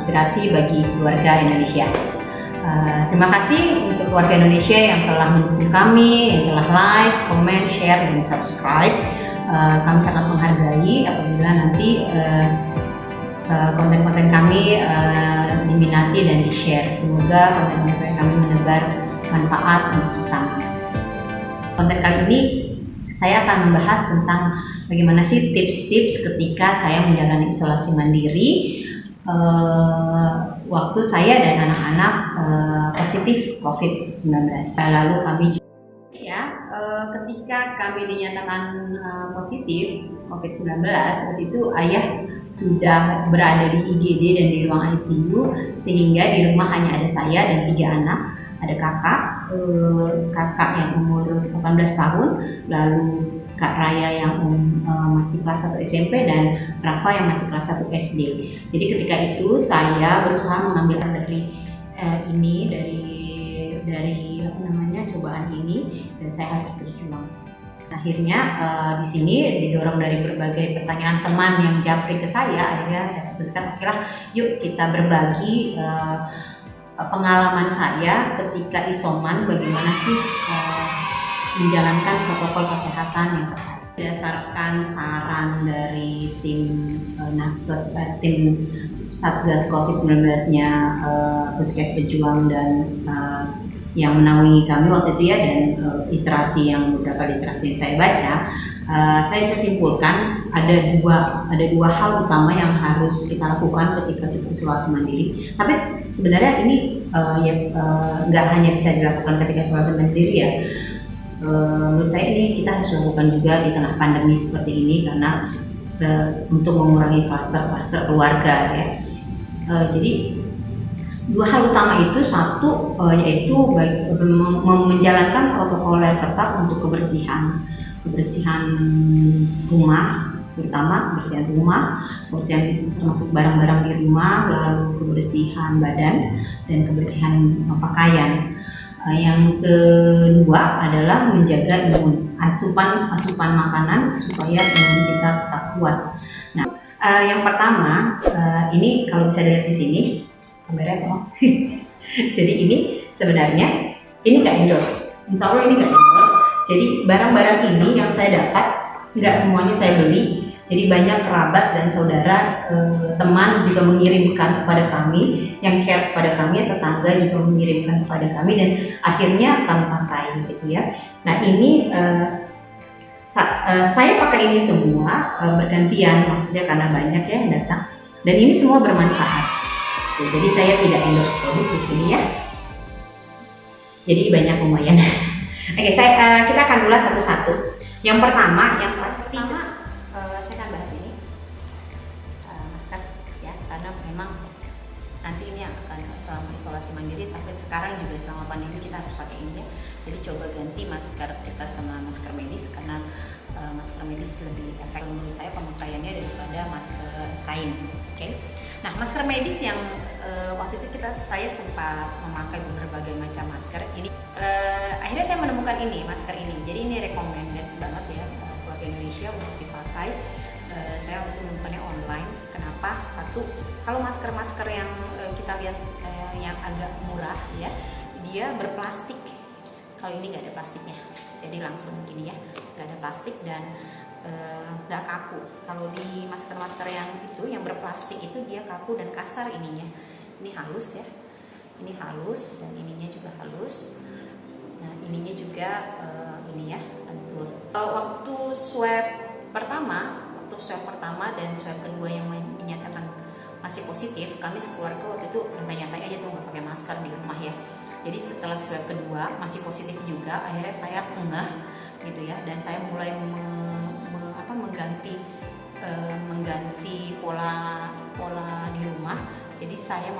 inspirasi bagi keluarga Indonesia. Terima kasih untuk keluarga Indonesia yang telah mendukung kami, yang telah like, comment, share, dan subscribe. Kami sangat menghargai apabila nanti konten-konten kami diminati dan di-share. Semoga konten-konten kami menebar manfaat untuk sesama. Konten kali ini saya akan membahas tentang bagaimana sih tips-tips ketika saya menjalani isolasi mandiri waktu saya dan anak-anak positif COVID-19. Lalu kami juga ketika kami dinyatakan positif COVID-19, waktu itu ayah sudah berada di IGD dan di ruang ICU, sehingga di rumah hanya ada saya dan 3 anak. Ada kakak yang umur 18 tahun, lalu Kak Raya yang masih kelas 1 SMP, dan Rafa yang masih kelas 1 SD. Jadi ketika itu saya berusaha mengambil dari cobaan ini, dan saya harus berjuang. Akhirnya di sini didorong dari berbagai pertanyaan teman yang japri ke saya, akhirnya saya putuskan, oke lah, yuk kita berbagi pengalaman saya ketika isoman, bagaimana sih menjalankan protokol kesehatan yang ketat. Berdasarkan saran dari tim Satgas COVID-19-nya Puskes Pejuang dan yang menaungi kami waktu itu ya, dan beberapa literasi yang saya baca, saya bisa simpulkan ada dua hal utama yang harus kita lakukan ketika kita isolasi mandiri. Tapi sebenarnya ini nggak hanya bisa dilakukan ketika isolasi mandiri ya. Menurut saya ini kita harus lakukan juga di tengah pandemi seperti ini, karena untuk mengurangi kluster keluarga ya. Jadi dua hal utama itu, satu yaitu menjalankan protokol yang ketat untuk kebersihan rumah, terutama kebersihan rumah, kebersihan termasuk barang-barang di rumah, lalu kebersihan badan dan kebersihan pakaian. Yang kedua adalah menjaga asupan makanan supaya imun kita tetap kuat. Nah, yang pertama ini kalau bisa dilihat di sini kameranya semua. Jadi ini sebenarnya ini nggak endorse. Insya Allah ini nggak endorse. Jadi barang-barang ini yang saya dapat nggak semuanya saya beli. Jadi banyak kerabat dan saudara, teman juga mengirimkan kepada kami, yang care kepada kami, tetangga juga mengirimkan kepada kami, dan akhirnya kami pakai gitu ya. Nah ini saya pakai ini semua bergantian, maksudnya karena banyak ya yang datang, dan ini semua bermanfaat. Jadi saya tidak endorse produk di sini ya. Jadi banyak lumayan. Oke, kita akan ulas satu-satu. Yang pertama, saya akan bahas ini masker ya, karena memang nanti ini akan selama isolasi mandiri, tapi sekarang juga selama pandemi kita harus pakai ini ya. Jadi coba ganti masker kita sama masker medis, karena masker medis lebih efektif menurut saya pemakaiannya daripada masker kain. Oke. Nah, masker medis yang waktu itu saya sempat memakai berbagai macam masker. Ini akhirnya saya menemukan ini, masker ini. Jadi ini recommended banget ya keluarga Indonesia untuk dipakai. Saya waktu itu menemukannya online. Kenapa? Satu, kalau masker-masker yang kita lihat yang agak murah ya, dia berplastik. Kalau ini nggak ada plastiknya, jadi langsung gini ya, nggak ada plastik dan nggak kaku. Kalau di masker-masker yang itu yang berplastik itu dia kaku dan kasar ininya. Ini halus ya, ini halus dan ininya juga halus. Nah ininya juga ini ya, lentur. Waktu swab pertama dan swab kedua yang dinyatakan masih positif, kami sekeluarga waktu itu nyantai-nyantai aja tuh nggak pakai masker di rumah ya. Jadi setelah swab kedua masih positif juga, akhirnya saya ngeh gitu ya, dan saya mulai mengganti pola di rumah. Jadi saya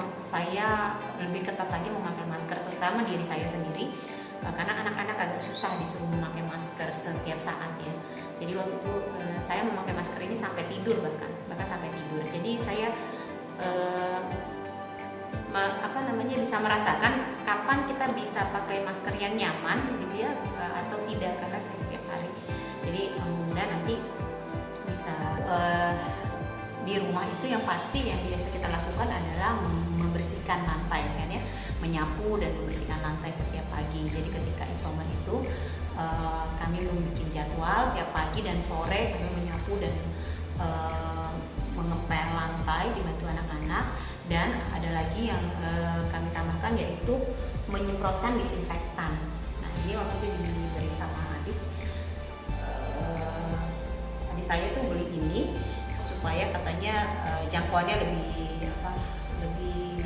lebih ketat lagi memakai masker, terutama diri saya sendiri, karena anak-anak agak susah disuruh memakai masker setiap saat ya. Jadi waktu itu saya memakai masker ini sampai tidur, bahkan sampai tidur. Jadi saya bisa merasakan kapan kita bisa pakai masker yang nyaman gitu ya, atau tidak, karena saya setiap hari. Jadi mudah-mudahan nanti bisa di rumah itu yang pasti yang biasa kita lakukan adalah membersihkan lantai kan ya, menyapu dan membersihkan lantai setiap pagi. Jadi ketika isoman itu kami membuat jadwal tiap pagi dan sore kami menyapu dan mengepel lantai dibantu anak-anak, dan ada lagi yang kami tambahkan yaitu menyemprotkan disinfektan. Nah ini waktu itu diberi sama adik saya tuh beli ini supaya katanya jangkauannya lebih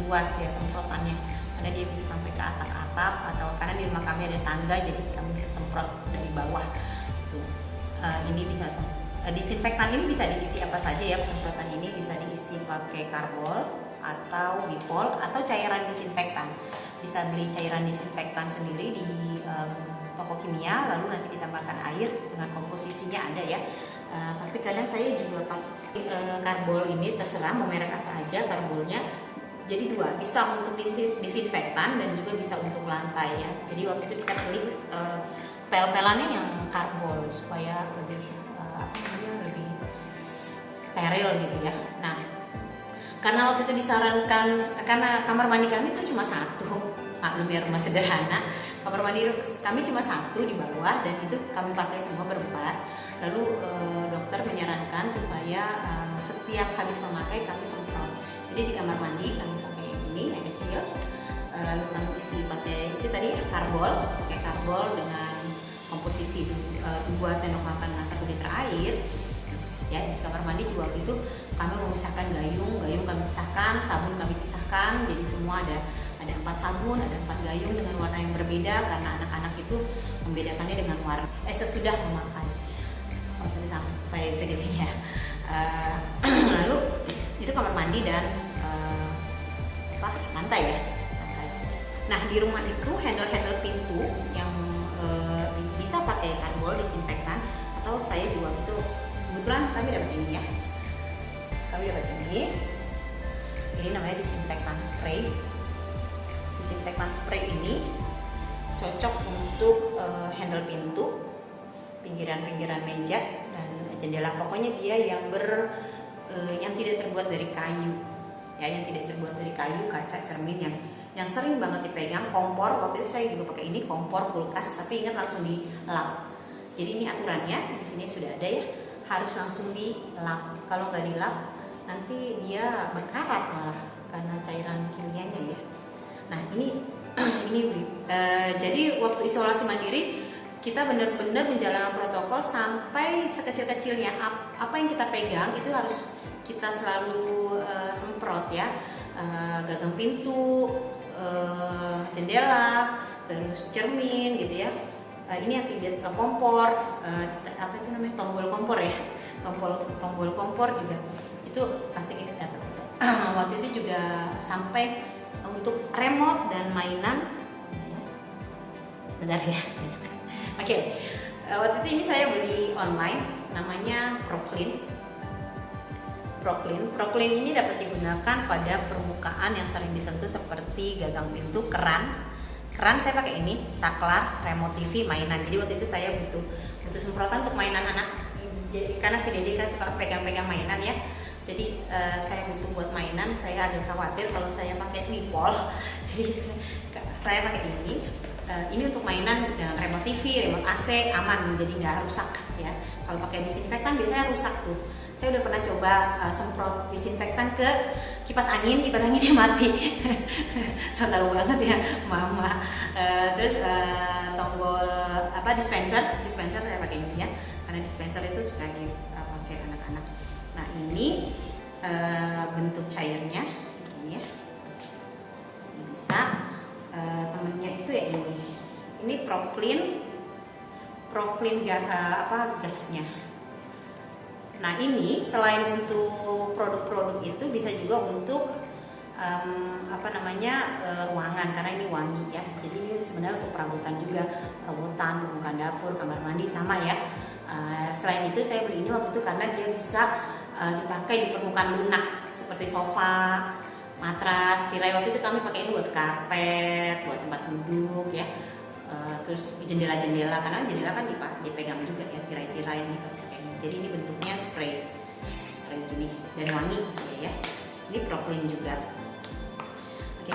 luas ya semprotannya, karena dia bisa sampai ke atap-atap, atau karena di rumah kami ada tangga jadi kami bisa semprot dari bawah tuh. Ini bisa disinfektan ini bisa diisi apa saja ya, semprotan ini bisa diisi pakai karbol atau bipol atau cairan disinfektan. Bisa beli cairan disinfektan sendiri di toko kimia, lalu nanti ditambahkan air dengan komposisinya ada ya. Tapi kadang saya juga pakai karbol ini, terserah mau merek apa aja karbolnya. Jadi dua, bisa untuk disinfektan dan juga bisa untuk lantai ya. Jadi waktu itu kita beli pel-pelannya yang karbol supaya lebih lebih steril gitu ya. Nah, karena waktu itu disarankan, karena kamar mandi kami itu cuma satu, maklum ya rumah sederhana, kamar mandi kami cuma satu di bawah dan itu kami pakai semua berempat. Lalu dokter menyarankan supaya setiap habis memakai kami semprot. Jadi di kamar mandi kami pakai ini yang kecil, lalu kami isi pakai itu tadi karbol, pakai karbol dengan komposisi 2 sendok makan masak 1 liter air. Ya di kamar mandi juga waktu itu kami memisahkan gayung kami pisahkan, sabun kami pisahkan, jadi semua ada 4 sabun, ada 4 gayung dengan warna yang berbeda karena anak-anak itu membedakannya dengan warna sesudah memakai. Sampai segitunya. Lalu itu kamar mandi dan lantai ya. Lantai. Nah di rumah itu handle pintu yang bisa pakai karbol disinfektan, atau saya juga itu kebetulan kami dapat ini ya. Kami dapat ini. Ini namanya disinfektan spray. Disinfektan spray ini cocok untuk handle pintu, pinggiran-pinggiran meja dan jendela. Pokoknya dia yang tidak terbuat dari kayu ya, yang tidak terbuat dari kayu, kaca, cermin yang sering banget dipegang. Kompor, waktu itu saya juga pakai ini, kompor, kulkas, tapi ingat langsung dilap. Jadi ini aturannya di sini sudah ada ya, harus langsung dilap. Kalau nggak dilap nanti dia berkarat malah karena cairan kimianya ya. Nah ini jadi waktu isolasi mandiri kita benar-benar menjalankan protokol sampai sekecil-kecilnya. Apa yang kita pegang itu harus kita selalu semprot ya, gagang pintu, jendela, terus cermin gitu ya. Ini yang tidak kompor, apa itu namanya, tombol kompor ya, tombol kompor juga itu pasti kita dapat. Waktu itu juga sampai untuk remote dan mainan. Sebentar ya. Oke, waktu itu ini saya beli online, namanya Proclean. Proclean ini dapat digunakan pada permukaan yang sering disentuh seperti gagang pintu, keran saya pakai ini, saklar, remote TV, mainan. Jadi waktu itu saya butuh semprotan untuk mainan anak. Jadi, karena si Dede kan suka pegang-pegang mainan ya. Jadi saya butuh buat mainan. Saya agak khawatir kalau saya pakai Nipol. Jadi saya pakai ini. Ini untuk mainan dengan remote TV, remote AC, aman, jadi nggak rusak ya. Kalau pakai disinfektan biasanya rusak tuh. Saya udah pernah coba semprot disinfektan ke kipas anginnya mati. Saya tahu banget ya, mama. Terus tombol dispenser saya pakai ini ya, karena dispenser itu suka dipakai anak-anak. Nah ini bentuk cairnya ini ya, ini bisa. Temennya itu ya ini Proclean gasnya. Nah ini selain untuk produk-produk itu bisa juga untuk ruangan, karena ini wangi ya. Jadi ini sebenarnya untuk perabotan juga, perabotan, permukaan dapur, kamar mandi sama ya. Selain itu saya beli ini waktu itu karena dia bisa dipakai di permukaan lunak seperti sofa, matras, tirai. Waktu itu kami pakai ini buat karpet, buat tempat duduk ya. Terus jendela-jendela, karena jendela kan dipegang juga ya, tirai-tirai ini. Jadi ini bentuknya spray spray gini dan wangi ya. Ini Pro Clean juga. Oke.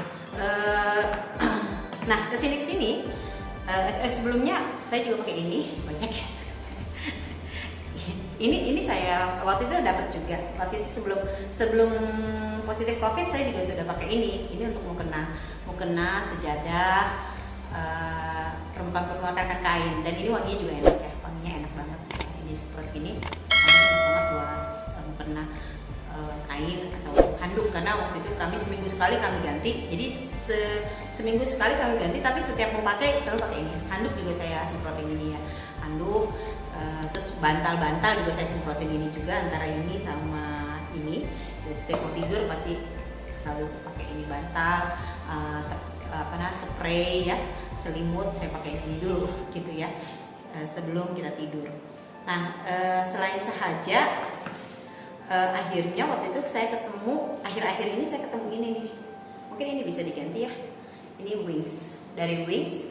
Nah kesini sebelumnya saya juga pakai ini banyak. Ini saya waktu itu dapat juga. Waktu itu sebelum positif COVID saya juga sudah pakai ini. Ini untuk mukena sejadah, permukaan kain, dan ini wanginya juga enak ya. Wanginya enak banget. Ini seperti ini. Enak banget buat mukena kain atau handuk, karena waktu itu kami seminggu sekali kami ganti. Jadi seminggu sekali kami ganti, tapi setiap memakai selalu pakai ini. Handuk juga saya semprotin ini ya. Handuk. Terus bantal juga saya semprotin ini juga, antara ini sama ini. Jadi setiap mau tidur pasti selalu pakai ini bantal, spray ya, selimut saya pakai ini dulu gitu ya, sebelum kita tidur. Nah selain sahaja, akhirnya waktu itu saya ketemu, akhir-akhir ini saya ketemu ini nih, mungkin ini bisa diganti ya. Ini Wings, dari Wings.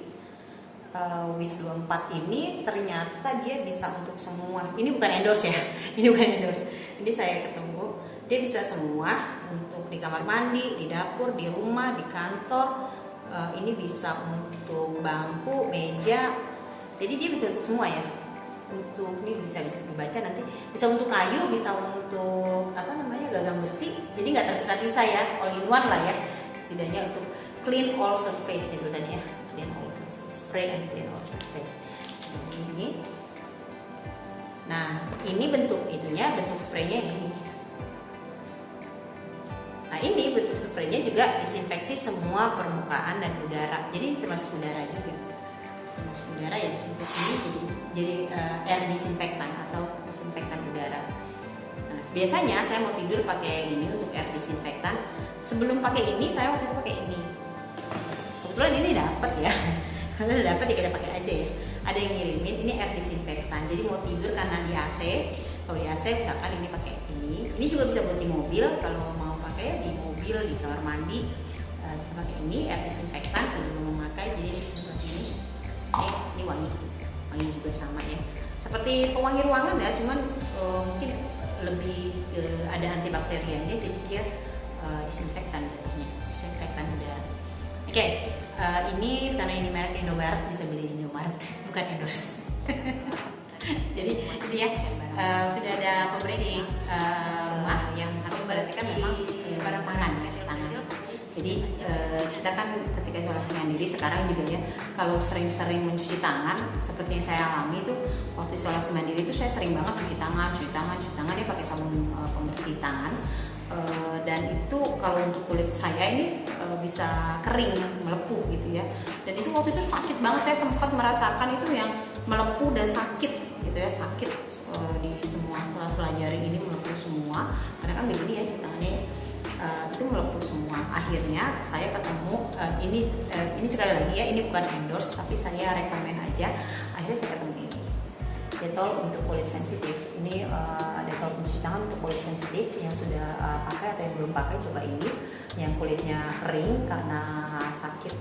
Wish 24 ini ternyata dia bisa untuk semua. Ini bukan endorse ya, ini bukan endorse. Ini saya ketemu, dia bisa semua, untuk di kamar mandi, di dapur, di rumah, di kantor. Ini bisa untuk bangku, meja. Jadi dia bisa untuk semua ya. Untuk ini bisa dibaca nanti. Bisa untuk kayu, bisa untuk gagang besi. Jadi nggak terpisah-pisah ya, all in one lah ya. Setidaknya untuk clean all surface gitu tadi ya. Clean all surface. Spray and clean all surface. Ini. Nah, ini bentuk spraynya ini. Nah, ini bentuk spraynya juga disinfeksi semua permukaan dan udara. Jadi ini termasuk udara juga. Termasuk udara ya, disinfeksi jadi air disinfektan atau disinfektan udara. Nah, biasanya saya mau tidur pakai ini untuk air disinfektan. Sebelum pakai ini, saya waktu itu pakai ini. Kebetulan ini dapat ya. Kalau udah dapat ya kita pakai aja ya. Ada yang ngirimin ini air disinfektan. Jadi mau tidur karena di AC, kalau di AC misalkan ini pakai ini. Ini juga bisa buat di mobil, kalau mau pakai di mobil, di kamar mandi bisa pakai ini air disinfektan sebelum memakai. Jadi seperti ini. Ini wangi juga sama ya. Seperti pewangi ruangan ya, cuman mungkin lebih ada antibakterianya, jadi dia disinfektan jadinya, disinfektan udara. Oke. Ini karena ini merek Indomaret, bisa beli di Indomaret, bukan endorse. Jadi itu ya, sudah ada pembersih rumah yang harus membersihkan memang barang tangan. Jadi kita kan ketika isolasi mandiri sekarang juga ya, kalau sering-sering mencuci tangan seperti yang saya alami itu waktu isolasi mandiri itu saya sering banget cuci tangan dia pakai sabun pembersih tangan. Dan itu kalau untuk kulit saya ini bisa kering, melepuh gitu ya. Dan itu waktu itu sakit banget, saya sempat merasakan itu yang melepuh dan sakit gitu ya, sakit di semua sela-sela jari ini melepuh semua. Karena kan begini ya tangannya itu melepuh semua. Akhirnya saya ketemu ini sekali lagi ya, ini bukan endorse tapi saya rekomen aja. Akhirnya saya ketemu ini Dettol untuk kulit sensitif. Ini Dettol pencuci tangan untuk kulit sensitif yang sudah pakai atau yang belum pakai, coba ini. Yang kulitnya kering karena sakit,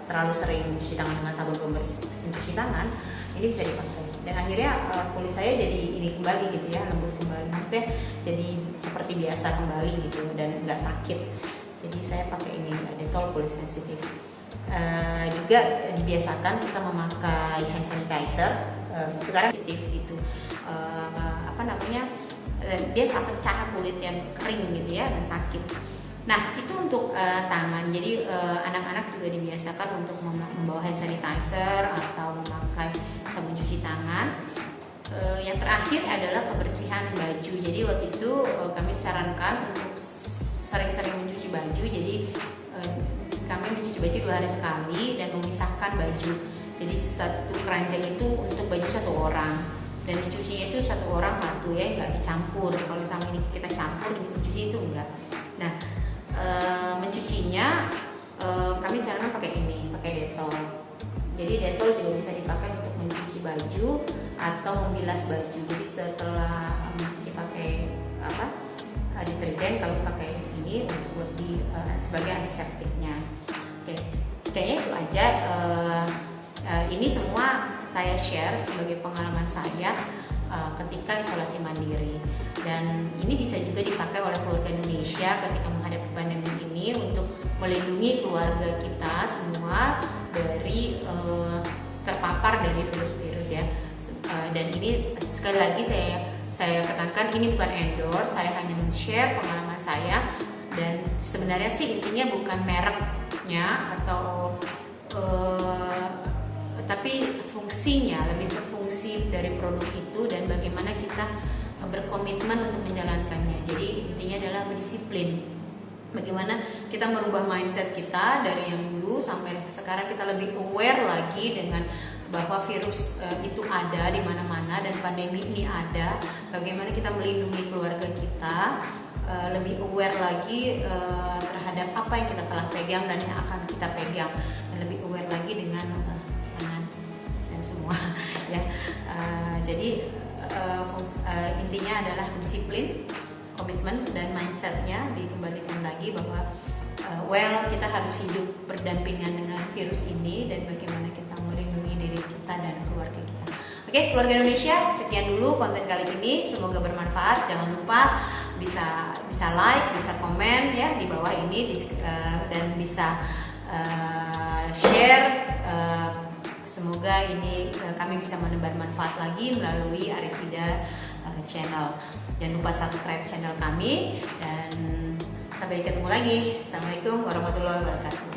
terlalu sering mencuci tangan dengan sabun pembersih pencuci tangan, ini bisa dipakai. Dan akhirnya kulit saya jadi ini kembali gitu ya, lembut kembali. Maksudnya jadi seperti biasa kembali gitu dan nggak sakit. Jadi saya pakai ini Dettol kulit sensitif. Juga dibiasakan kita memakai hand sanitizer. Sekarang sensitif gitu, dia sangat pecah kulit yang kering gitu ya dan sakit. Nah itu untuk tangan. Jadi anak-anak juga dibiasakan untuk membawa hand sanitizer atau memakai sabun cuci tangan. Yang terakhir adalah kebersihan baju. Jadi waktu itu kami disarankan untuk sering-sering mencuci baju. Jadi kami mencuci baju 2 hari sekali dan memisahkan baju. Jadi satu keranjang itu untuk baju 1 orang dan dicucinya itu 1 orang 1 ya, nggak dicampur. Kalau sama ini kita campur di mesin cuci itu enggak. Nah mencucinya kami sarankan pakai ini, pakai Dettol. Jadi Dettol juga bisa dipakai untuk mencuci baju atau membilas baju. Jadi setelah mencuci pakai deterjen, kalau pakai ini untuk buat sebagai antiseptiknya. Oke, kayaknya itu aja. Ini semua saya share sebagai pengalaman saya ketika isolasi mandiri. Dan ini bisa juga dipakai oleh keluarga Indonesia ketika menghadapi pandemi ini untuk melindungi keluarga kita semua dari terpapar dari virus-virus ya. Dan ini sekali lagi saya tekankan, ini bukan endorse, saya hanya men-share pengalaman saya, dan sebenarnya sih intinya bukan mereknya atau tapi fungsinya, lebih ke fungsi dari produk itu dan bagaimana kita berkomitmen untuk menjalankannya. Jadi intinya adalah berdisiplin. Bagaimana kita merubah mindset kita dari yang dulu sampai sekarang, kita lebih aware lagi dengan bahwa virus itu ada di mana-mana dan pandemi ini ada. Bagaimana kita melindungi keluarga kita, lebih aware lagi terhadap apa yang kita telah pegang dan yang akan kita pegang, dan lebih aware lagi dengan pangan dan semua ya. Jadi intinya adalah disiplin, komitmen, dan mindsetnya dikembalikan lagi bahwa kita harus hidup berdampingan dengan virus ini dan bagaimana kita melindungi diri kita dan keluarga kita. Oke, keluarga Indonesia, sekian dulu konten kali ini, semoga bermanfaat. Jangan lupa bisa like, bisa komen ya di bawah ini, dan bisa share. Semoga ini kami bisa menebar manfaat lagi melalui Arifida channel. Jangan lupa subscribe channel kami, dan sampai ketemu lagi. Assalamualaikum warahmatullahi wabarakatuh.